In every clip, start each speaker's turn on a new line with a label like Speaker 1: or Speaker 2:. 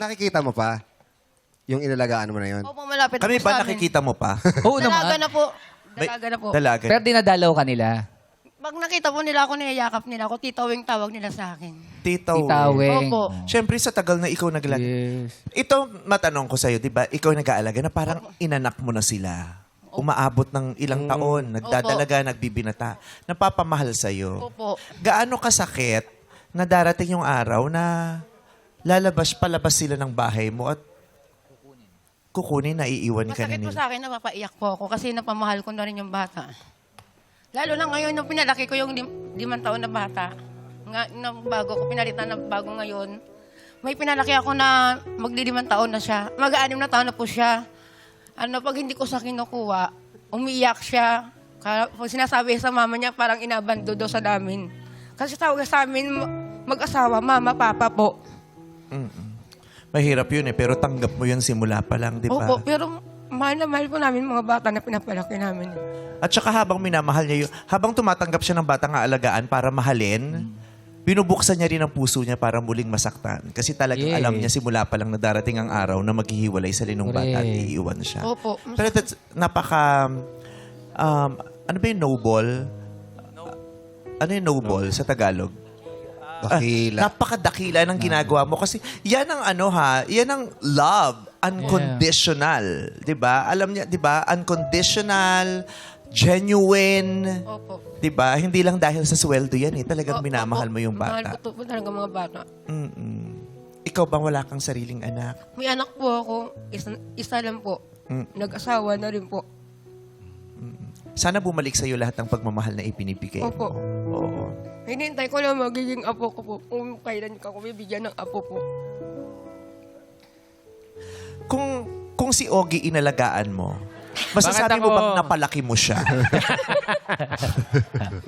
Speaker 1: nakikita mo pa? Yung inalagaan mo na yun?
Speaker 2: Opo, malapit
Speaker 3: Kami
Speaker 2: po
Speaker 3: ba
Speaker 2: sa amin.
Speaker 3: nakikita mo pa?
Speaker 4: Oo
Speaker 2: Dalaga
Speaker 4: naman.
Speaker 2: na po.
Speaker 3: May-
Speaker 2: Dalaga na po.
Speaker 3: Dalaga.
Speaker 4: Pero dinadalaw ka nila.
Speaker 2: Pag nakita po nila ako, niyayakap nila ako, Tita Wing tawag nila sa akin.
Speaker 3: Tita
Speaker 4: Itaweng.
Speaker 2: Opo.
Speaker 3: Siyempre sa tagal na ikaw naglaga.
Speaker 4: Yes.
Speaker 3: Ito, matanong ko sa'yo, di ba? Ikaw nag-aalaga na parang inanak mo na sila. Umaabot ng ilang taon, nagdadalaga, nagbibinata. Napapamahal sa'yo.
Speaker 2: Opo.
Speaker 3: Gaano kasakit na darating yung araw na palabas sila ng bahay mo at kukunin na iiwan ka na
Speaker 2: Masakit po
Speaker 3: nila.
Speaker 2: sa akin, napapaiyak po ako kasi napamahal ko na rin yung bata. Lalo na ngayon, nung pinalaki ko yung 5 taon na bata, nung bago ko, pinalitan na bago ngayon, may pinalaki ako na magli-5 taon na siya. Mag-6 na taon na po siya. Pag hindi ko sa kinukuha, umiiyak siya. Pag sinasabi sa mama niya, parang inabando daw sa namin. Kasi tawag sa amin, mag-asawa, mama, papa po.
Speaker 3: Mahirap yun pero tanggap mo yun simula pa lang, di ba?
Speaker 2: Opo, pero mahal na mahal po namin mga bata na pinapalaki namin.
Speaker 3: At saka habang minamahal niya yun, habang tumatanggap siya ng batang aalagaan para mahalin, binubuksan niya rin ang puso niya para muling masaktan. Kasi talagang
Speaker 4: Yes.
Speaker 3: alam niya simula pa lang na darating ang araw na maghihiwalay sa linong bata at
Speaker 4: Correct.
Speaker 3: iiwan siya.
Speaker 2: Opo.
Speaker 3: Pero that's napaka, ano ba yung noble? Ano yung noble sa Tagalog?
Speaker 1: Dakila.
Speaker 3: Napakadakila ng ginagawa mo kasi yan ang yan ang love, unconditional, 'di ba? Alam niya, 'di ba? Unconditional, genuine,
Speaker 2: Opo.
Speaker 3: 'di ba? Hindi lang dahil sa sweldo yan talagang minamahal mo yung
Speaker 2: Mahal
Speaker 3: bata.
Speaker 2: ko po talaga mga bata.
Speaker 3: Ikaw bang wala kang sariling anak?
Speaker 2: May anak po ako, isa lang po. Nag-asawa na rin po.
Speaker 3: Sana bumalik sa iyo lahat ng pagmamahal na ibinibigay
Speaker 2: Opo.
Speaker 3: mo. Oo.
Speaker 2: Hinintay ko lang magiging apo ko po. Kung kailan ka ko bibigyan ng apo po.
Speaker 3: Kung si Ogie inalagaan mo, masasabi
Speaker 5: Bakit
Speaker 3: mo
Speaker 5: ako?
Speaker 3: bang napalaki mo siya?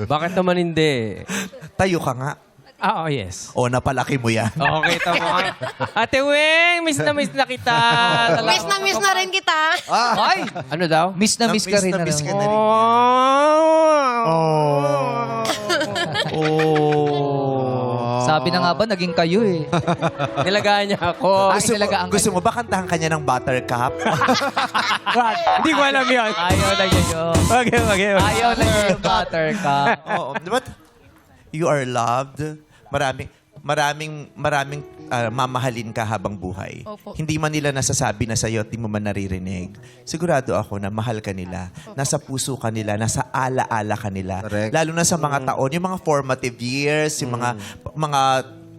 Speaker 5: Bakit naman hindi?
Speaker 3: Tayo ka nga.
Speaker 5: Ah, oh, yes.
Speaker 3: O napalaki mo yan.
Speaker 5: Okay, tama ka. Ate Weng, miss na kita.
Speaker 2: Miss na rin kita.
Speaker 4: Ay!
Speaker 5: Ano daw?
Speaker 4: Miss na miss ka rin na
Speaker 3: miss ka
Speaker 4: rin.
Speaker 3: na rin.
Speaker 4: Sabi na nga ba, naging kayo eh.
Speaker 5: Nilagaan niya ako.
Speaker 4: Ay, nilagaan
Speaker 3: Gusto mo ba kantahan kanya ng Buttercup?
Speaker 5: Hindi ko alam yun.
Speaker 4: Ayaw na yun.
Speaker 5: Okay.
Speaker 4: Ayaw na yun yung buttercup.
Speaker 3: Oo. But you are loved. Maraming mamahalin ka habang buhay.
Speaker 2: Opo.
Speaker 3: Hindi man nila nasasabi na sa'yo at di mo man naririnig. Sigurado ako na mahal ka nila. Nasa puso ka nila. Nasa ala-ala ka nila.
Speaker 1: Correct.
Speaker 3: Lalo na sa mga taon, yung mga formative years, yung mga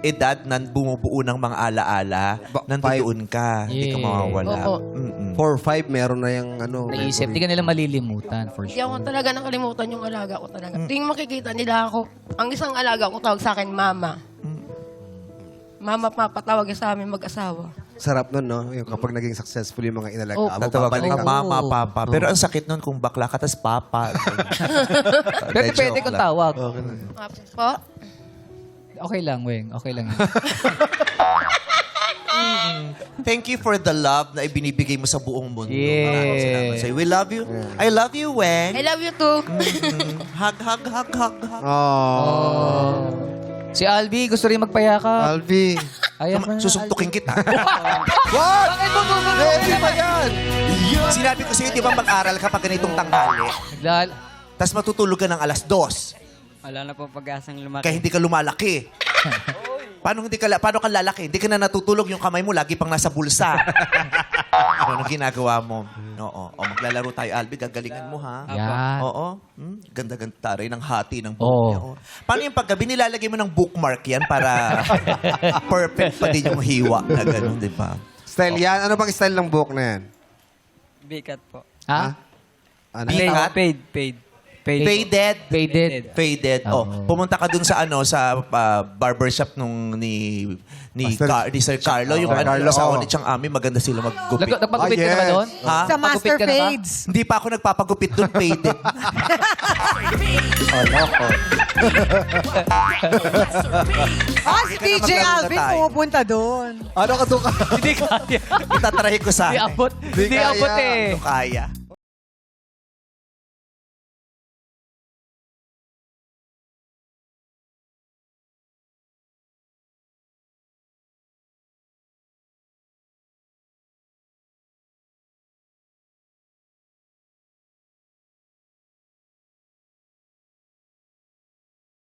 Speaker 3: edad na bumubuo ng mga ala-ala, nandoon ka. Hindi ka
Speaker 4: Yeah.
Speaker 3: mawawala.
Speaker 2: Opo.
Speaker 1: 4-5, meron na yung ano.
Speaker 4: Naisip, di ka nila malilimutan for
Speaker 2: Hindi ako
Speaker 4: sure.
Speaker 2: talaga nakalimutan yung alaga ko talaga. Tuwing makikita nila ako, ang isang alaga ko tawag sa akin, Mama. Mama, Papa, tawag sa amin mag-asawa.
Speaker 1: Sarap nun, no? Yung kapag naging successful yung mga inalagaan
Speaker 2: Oh,
Speaker 1: mo,
Speaker 3: Tatawag
Speaker 1: babalik
Speaker 3: ka,
Speaker 1: ka.
Speaker 3: mama, papa. Pero ang sakit nun kung bakla ka, tas papa.
Speaker 4: Pero
Speaker 3: Hindi,
Speaker 4: pwede
Speaker 3: joke
Speaker 4: kung
Speaker 3: lang.
Speaker 4: tawag.
Speaker 2: Po?
Speaker 4: Okay lang, Weng. Okay lang yun.
Speaker 3: Thank you for the love na ibinibigay mo sa buong mundo.
Speaker 4: Yeah.
Speaker 3: Maraming salamat sa'yo. We love you. I love you,
Speaker 2: I
Speaker 3: Weng.
Speaker 2: love you too.
Speaker 3: Hug.
Speaker 1: Oh.
Speaker 4: Si Albi, gusto rin magpayakap.
Speaker 1: Alvi.
Speaker 4: Ayan pa.
Speaker 3: Susuntukin kita.
Speaker 1: What? Ready ba yan?
Speaker 3: Sinabi ko sa'yo, di ba mag-aral ka pag ganitong tanghali? Tapos matutulog ka ng alas 2.
Speaker 6: Wala na po pag-asang lumaki.
Speaker 3: Kaya hindi ka lumalaki. Paano ka lalaki? Hindi ka na natutulog, yung kamay mo lagi pang nasa bulsa. Ano ginagawa mo? Oo. O, maglalaro tayo, Albi. Gagalingan mo, ha?
Speaker 4: Yan.
Speaker 3: Oo. Ganda-ganda rin ng hati ng buhok
Speaker 4: Oo.
Speaker 3: niya. Oh. Paano yung paggabi? Nilalagay mo ng bookmark yan para perfect pa din yung hiwa na gano'n, di ba?
Speaker 1: Style yan? Ano bang style ng buhok na yan?
Speaker 6: Bikat po.
Speaker 4: Ha?
Speaker 1: Ano?
Speaker 3: Bikat?
Speaker 6: Paid.
Speaker 3: Faded.
Speaker 4: Faded.
Speaker 3: Faded. Oh, pumunta ka dun sa barbershop nung ni Sir Carlo, yung
Speaker 1: Sir Carlo,
Speaker 3: asawa
Speaker 1: oh.
Speaker 3: ni Chang Ami, maganda sila maggupit.
Speaker 4: Nagpagupit ka na ba
Speaker 1: yes.
Speaker 4: doon?
Speaker 3: Ha?
Speaker 7: Sa
Speaker 4: Magupit
Speaker 7: Master
Speaker 4: ka na ba?
Speaker 7: Fades.
Speaker 3: Hindi pa ako nagpapagupit dun, faded.
Speaker 7: Si DJ
Speaker 3: maglaro na
Speaker 7: Alvin
Speaker 3: tayo.
Speaker 7: pumupunta doon.
Speaker 1: Ano ka doon ka?
Speaker 3: Itatry ko sa
Speaker 4: Di abot. Di
Speaker 1: kaya.
Speaker 4: abot eh.
Speaker 3: Kaya.